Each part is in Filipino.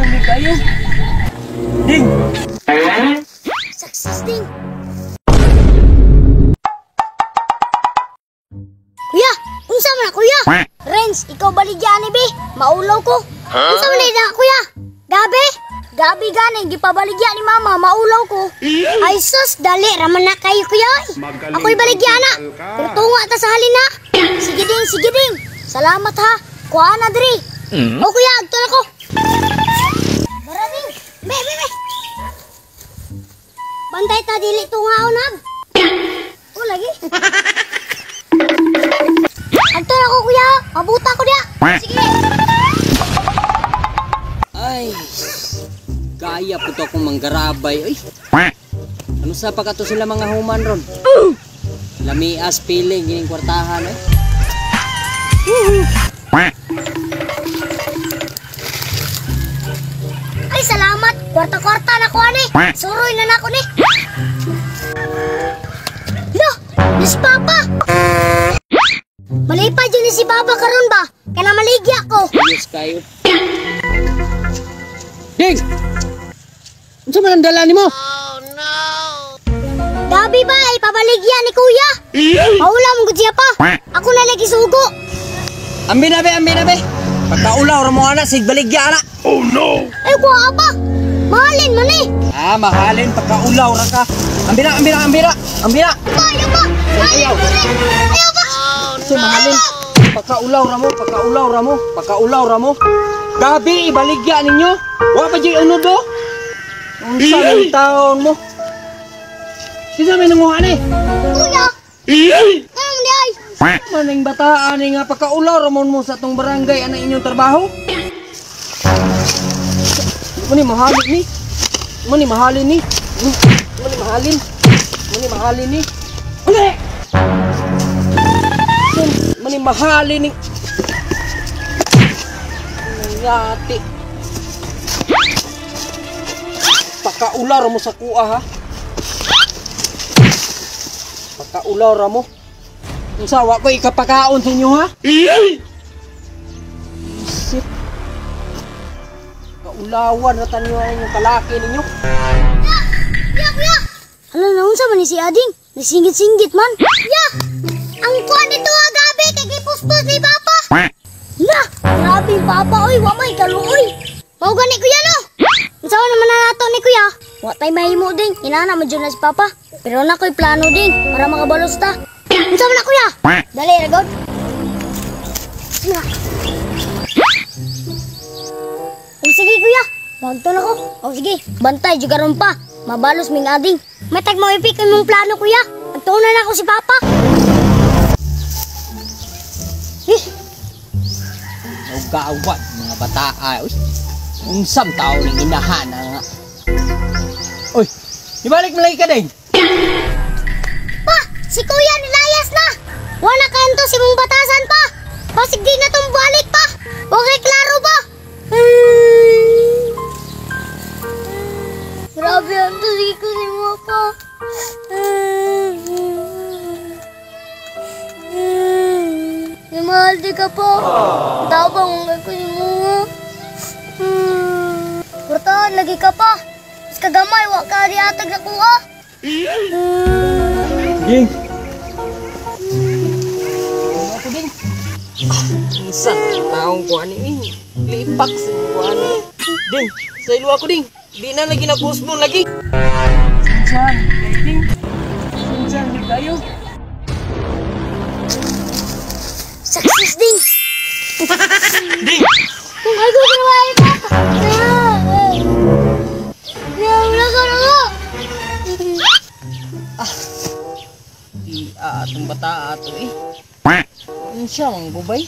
Unsa ni kayo? Ding. Success ding. Kuya, unsa man na kuya? Renz, ikaw baligyan ni be. Maulaw ko. Unsa man na kuya? Gabi? Gabi gani, gipabaligyan ni mama, maulaw ko. Ay sus, dali raman na kayo kuya. Ako'y baligyan na. Tunga ta sa halina. Sige ding. Salamat ha. Kuha na diri. O kuya, agtol ako. Barading. Be. Bantay ta dili tunga unab. O lagi. Agtol ako kuya. Mabuta ko dia. Sige. Ay. Kaya po to akong manggarabay. Ay. Ano sa pagkato sila mga human ron? Lamias piling gining kwartahan eh. Ay salamat. Kwarta-kwarta na ko ani. Suroy na nako ni. Loh, Miss Papa. Malipay dyan ni si Papa karon ba? Kaya maligya ko. Yes kayo. Ding! Ano man ang dala ni mo? Gabi ba ay pabaligyan ni kuya? Maulam ko siya pa. Ako na lagi sugo. Ambi na be. Pagkaulaw ra mo ana sig baligya ana. Oh no. Ay kuha pa. Mahalin man eh. Mahalin pagkaulaw ra ka. Ambi na. Ayaw pa. Mahalin man eh. Ayaw pa. So mahalin. Pagkaulaw ra mo. Gabi ibaligya ninyo. Wa pa jay unod do. Unsa man taon mo? Kinsa may nanguha ni? Kuya. Ano di ay? Maning bataan ni nga pagkaulaw ramon mo sa tong barangay ana inyong trabaho. Muni mahalin ni. Uli. Muni mahalin ni. Ngati. Pagkaulaw mo sa kuha ha. Pagkaulaw ra mo. Unsa wa ko ikapakaon sa inyo ha? Isip. Kaulawan na tanyo ang kalaki ninyo. Kuya. Ano na unsa man ni si Ading? Nasinggit-singgit man. Ya. Ang kuan dito Gabi kay gipustos ni Papa. La, grabe yung Papa oy, wa may kaluoy. Mao gani kuya no. Unsa naman na nato ni kuya? Wa tay mahimo ding, inana man jud na si Papa. Pero na ko'y plano ding para makabalos ta. Unsa man na kuya? Dali ra god. Sige kuya, magton ako. O sige, bantay jud karon pa. Mabalos ming Ading. May tag mo ipik imong plano kuya. Agtunan na ako si Papa. Gawat mga bataa. Unsam tao ning inahan nga. Oy, ibalik mo lagi ka din. Pa, si kuya nilayas na. Wala kanto si mong batasan pa. Pasig di na tong balik pa. Okay, klaro ba? Grabe ang tusi ko si mo pa. Mahal di ka po. Tabang ko si mo. Portahan lagi ka pa. Mas kagamay, wak ka diatag na kuha. Ding. Ako ding. Isang taong ko ani. Lipak sa ko ani. Ding, sa ilo ako ding. Di na lagi nagusbon lagi. Sinsan, ding. Sinsan di kayo. Success ding. Ding. Kung ako ginawa ko. Wala ka na nga. Atong bata ato eh. Ano siya ang bubay?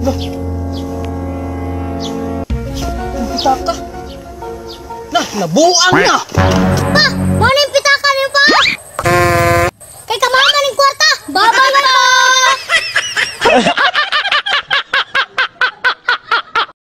Loh. Pitaka. Nabuang na. Pa, ano yung pitaka niyo pa? Kay kamama ng kwarta. Babay pa.